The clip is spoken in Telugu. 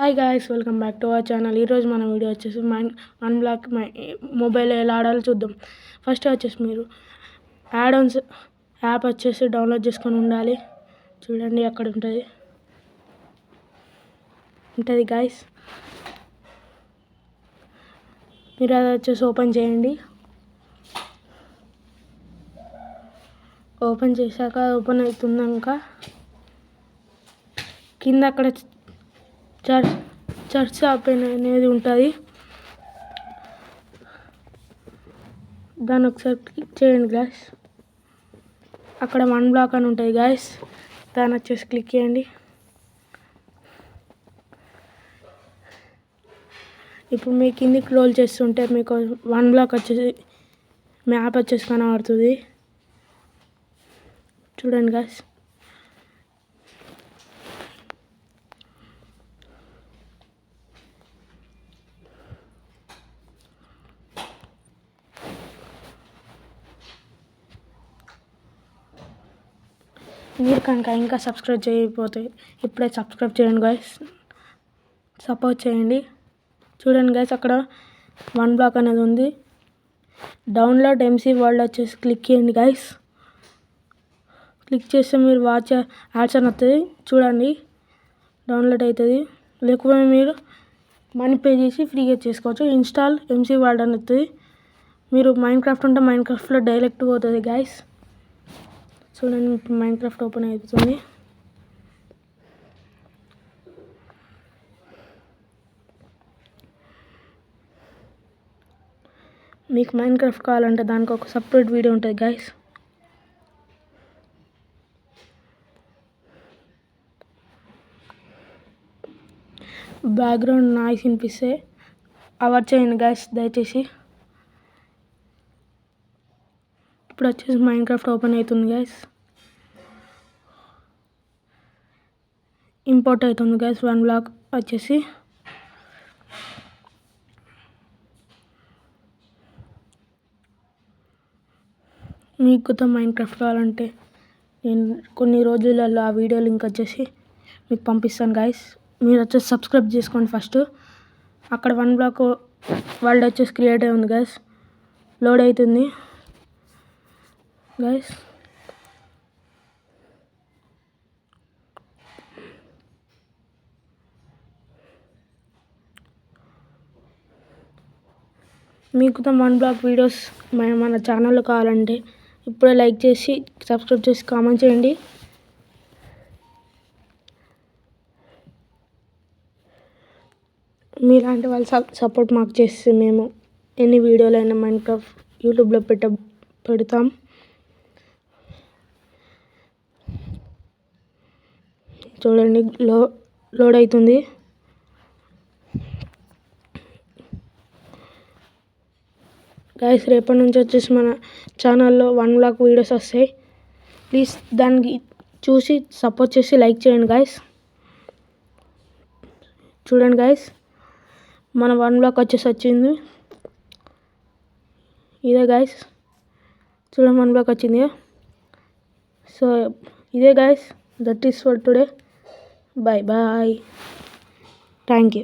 Hi guys, welcome back to our channel. ఈరోజు మన వీడియో వచ్చేసి అన్బ్లాక్ మొబైల్ ఎలా ఆడాలో చూద్దాం. ఫస్ట్ వచ్చేసి మీరు యాడ్-ఆన్స్ యాప్ వచ్చేసి డౌన్లోడ్ చేసుకొని ఉండాలి. చూడండి అక్కడ ఉంటుంది గాయ్స్. మీరు అది వచ్చేసి ఓపెన్ చేయండి. ఓపెన్ చేశాక ఓపెన్ అవుతున్నాక కింద అక్కడ చర్చ్ యాప్ అనేది ఉంటుంది. దాన్ని ఒకసారి క్లిక్ చేయండి గాయ్స్. అక్కడ అన్బ్లాక్ అని ఉంటుంది గాయ్స్. దాన్ని వచ్చేసి క్లిక్ చేయండి. ఇప్పుడు మీ కిందికి రోల్ చేస్తుంటే మీకు అన్బ్లాక్ వచ్చేసి మీ యాప్ వచ్చేసి కనబడుతుంది. చూడండి గాయ్స్. మీరు కనుక ఇంకా సబ్స్క్రైబ్ చేయకపోతే ఇప్పుడే సబ్స్క్రైబ్ చేయండి గాయ్స్. సపోర్ట్ చేయండి. చూడండి గాయ్స్, అక్కడ అన్బ్లాక్ అనేది ఉంది. డౌన్లోడ్ ఎంసీ వరల్డ్ వచ్చేసి క్లిక్ చేయండి గాయ్స్. క్లిక్ చేస్తే మీరు వాచ్ యాడ్స్ అని వస్తుంది. చూడండి, డౌన్లోడ్ అవుతుంది. లేకపోతే మీరు మనీ పే చేసి ఫ్రీగా చేసుకోవచ్చు. ఇన్స్టాల్ ఎంసీ వరల్డ్ అని వస్తుంది. మీరు మైన్క్రాఫ్ట్ ఉంటే మైన్క్రాఫ్ట్లో డైరెక్ట్ పోతుంది గాయ్స్. చూడండి, ఇప్పుడు మైన్క్రాఫ్ట్ ఓపెన్ అవుతుంది. మీకు మైన్క్రాఫ్ట్ కావాలంటే దానికి ఒక సపరేట్ వీడియో ఉంటుంది గాయ్స్. బ్యాక్గ్రౌండ్ నాయిస్ వినిపిస్తే అవాయిడ్ చేయండి గాయ్స్ దయచేసి. ఇప్పుడు వచ్చేసి మైన్క్రాఫ్ట్ ఓపెన్ అవుతుంది గాయ్స్. ఇంపోర్ట్ అవుతుంది గాయ్స్. అన్బ్లాక్ వచ్చేసి మీకు మైన్క్రాఫ్ట్ కావాలంటే నేను కొన్ని రోజులలో ఆ వీడియో లింక్ వచ్చేసి మీకు పంపిస్తాను గాయ్స్. మీరు వచ్చేసి సబ్స్క్రైబ్ చేసుకోండి ఫస్ట్. అక్కడ అన్బ్లాక్ వరల్డ్ వచ్చేసి క్రియేట్ అయి ఉంది గాయ్స్. లోడ్ అవుతుంది గాయ్స్. మీకు అన్బ్లాక్ వీడియోస్ మన ఛానల్లో కావాలంటే ఇప్పుడే లైక్ చేసి సబ్స్క్రైబ్ చేసి కామెంట్ చేయండి. మీలాంటి వాళ్ళు సపోర్ట్ మాకు చేస్తే మేము ఎన్ని వీడియోలైనా మైన్క్రాఫ్ట్ యూట్యూబ్లో పెడతాం. చూడండి, లోడ్ అవుతుంది. గాయ్స్, రేపటి నుంచి వచ్చేసి మన ఛానల్లో అన్బ్లాక్ వీడియోస్ వస్తాయి. ప్లీజ్ దానికి చూసి సపోర్ట్ చేసి లైక్ చేయండి గాయ్స్. చూడండి గాయ్స్, మన అన్బ్లాక్ వచ్చేసి వచ్చింది. ఇదే గాయ్స్, చూడండి అన్బ్లాక్ వచ్చింది. సో ఇదే guys, that is for today. Bye bye. Thank you.